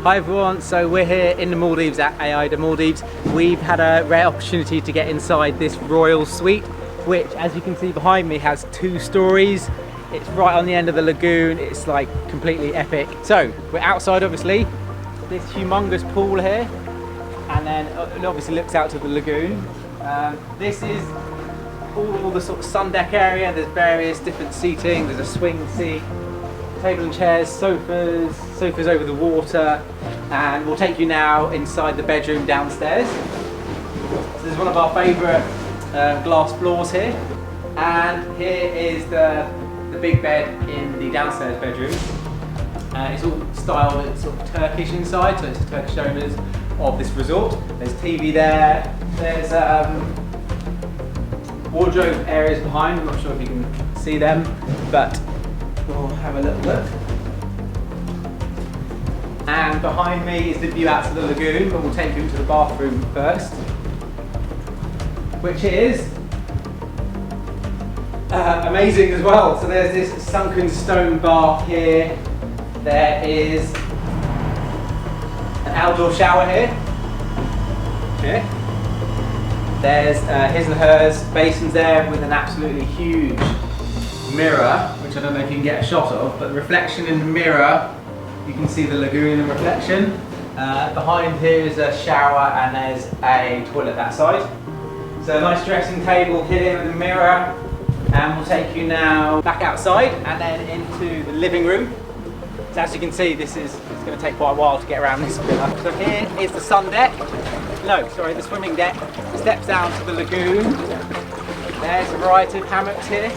Hi everyone, so we're here in the Maldives at Ayada Maldives. We've had a rare opportunity to get inside this royal suite, which as you can see behind me has 2 stories. It's right on the end of the lagoon, it's like completely epic. So we're outside obviously, this humongous pool here, and then it obviously looks out to the lagoon. This is all the sort of sun deck area. There's various different seating, there's a swing seat, table and chairs, sofas over the water, and we'll take you now inside the bedroom downstairs. So this is one of our favourite glass floors here, and here is the big bed in the downstairs bedroom. It's all styled, it's sort of Turkish inside, so it's Turkish owners of this resort. There's TV there, there's wardrobe areas behind, I'm not sure if you can see them, but we'll have a little look. And behind me is the view out to the lagoon, but we'll take you into the bathroom first, which is amazing as well. So there's this sunken stone bath here. There is an outdoor shower here. There's his and hers basins there with an absolutely huge mirror, which I don't know if you can get a shot of, but the reflection in the mirror, you can see the lagoon in reflection. Behind here is a shower and there's a toilet that side. So a nice dressing table here with a mirror, and we'll take you now back outside and then into the living room. So as you can see, it's going to take quite a while to get around this villa. So here is the sun deck, the swimming deck. Steps down to the lagoon. There's a variety of hammocks here.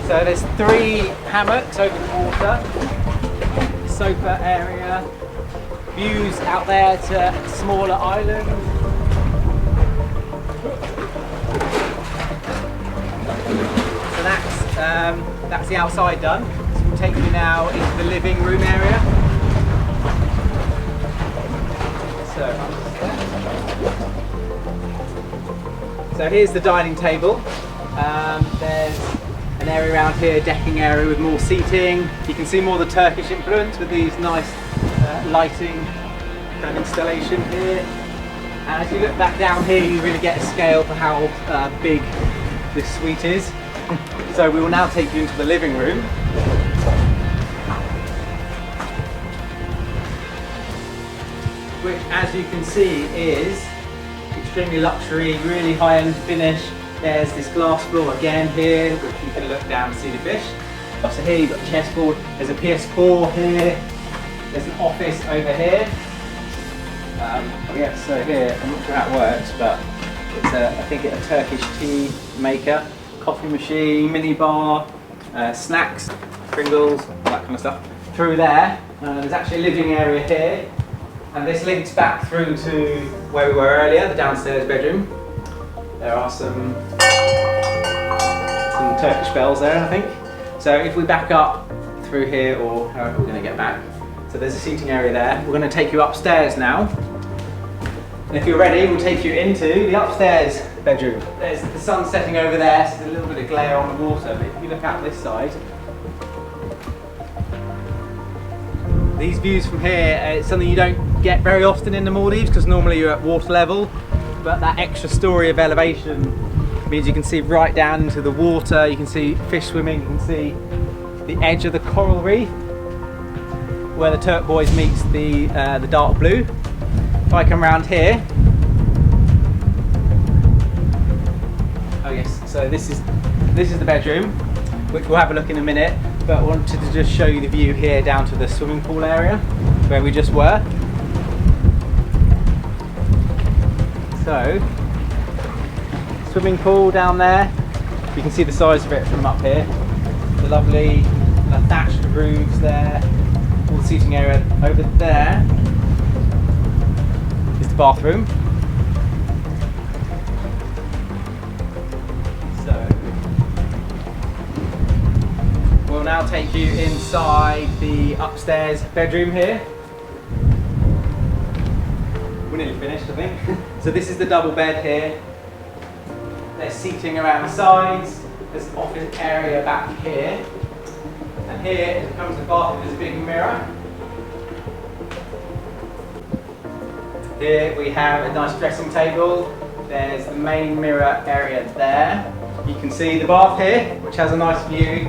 So there's 3 hammocks over the water, sofa area, views out there to smaller islands. So that's the outside done. So we'll take you now into the living room area. So here's the dining table. There's an area around here, decking area with more seating. You can see more of the Turkish influence with these nice lighting kind of installation here. And as you look back down here, you really get a scale for how big this suite is. So we will now take you into the living room. Which, as you can see, is extremely luxury, really high-end finish. There's this glass floor again here, which you can look down and see the fish. So here you've got a chessboard, there's a PS4 here, there's an office over here. So here, I'm not sure how it works, but it's I think it's a Turkish tea maker, coffee machine, mini bar, snacks, Pringles, that kind of stuff. Through there, there's actually a living area here, and this links back through to where we were earlier, the downstairs bedroom. There are some Turkish bells there, I think. So if we back up through here, or however we're going to get back, so there's a seating area there. We're going to take you upstairs now. And if you're ready, we'll take you into the upstairs bedroom. There's the sun setting over there, so there's a little bit of glare on the water, but if you look out this side, these views from here, it's something you don't get very often in the Maldives, because normally you're at water level, but that extra story of elevation means you can see right down into the water, you can see fish swimming, you can see the edge of the coral reef, where the turquoise meets the dark blue. If I come around here, oh yes, so this is the bedroom, which we'll have a look in a minute, but I wanted to just show you the view here down to the swimming pool area, where we just were. So, swimming pool down there, you can see the size of it from up here. The lovely thatched roofs there, all the seating area. Over there is the bathroom. So, we'll now take you inside the upstairs bedroom here. We're nearly finished, I think. So this is the double bed here. There's seating around the sides. There's an office area back here. And here, as it comes to the bathroom, there's a big mirror. Here we have a nice dressing table. There's the main mirror area there. You can see the bath here, which has a nice view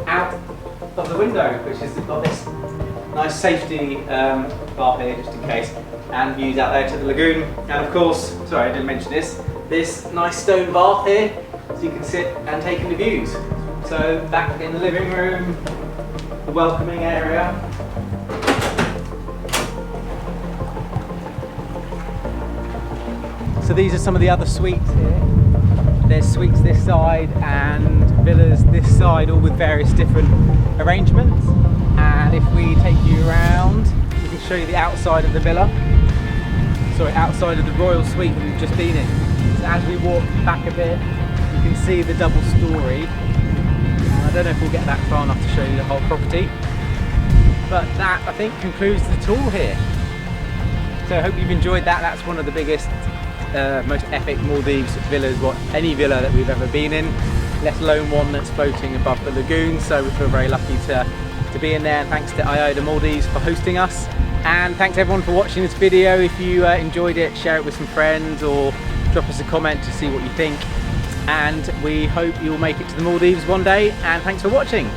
out of the window, which has got this nice safety bath here, just in case, and views out there to the lagoon. And of course, sorry, I didn't mention this nice stone bath here, so you can sit and take in the views. So back in the living room, the welcoming area. So these are some of the other suites here. There's suites this side and villas this side, all with various different arrangements. And if we take you around, we can show you the outside of the villa. Sorry, outside of the royal suite that we've just been in. So as we walk back a bit, you can see the double story. And I don't know if we'll get that far enough to show you the whole property. But that, I think, concludes the tour here. So I hope you've enjoyed that. That's one of the biggest, most epic Maldives villas, any villa that we've ever been in, let alone one that's floating above the lagoon. So we feel very lucky to be in there, and thanks to Ayada Maldives for hosting us. And thanks everyone for watching this video. If you enjoyed it, share it with some friends or drop us a comment to see what you think. And we hope you'll make it to the Maldives one day, and thanks for watching.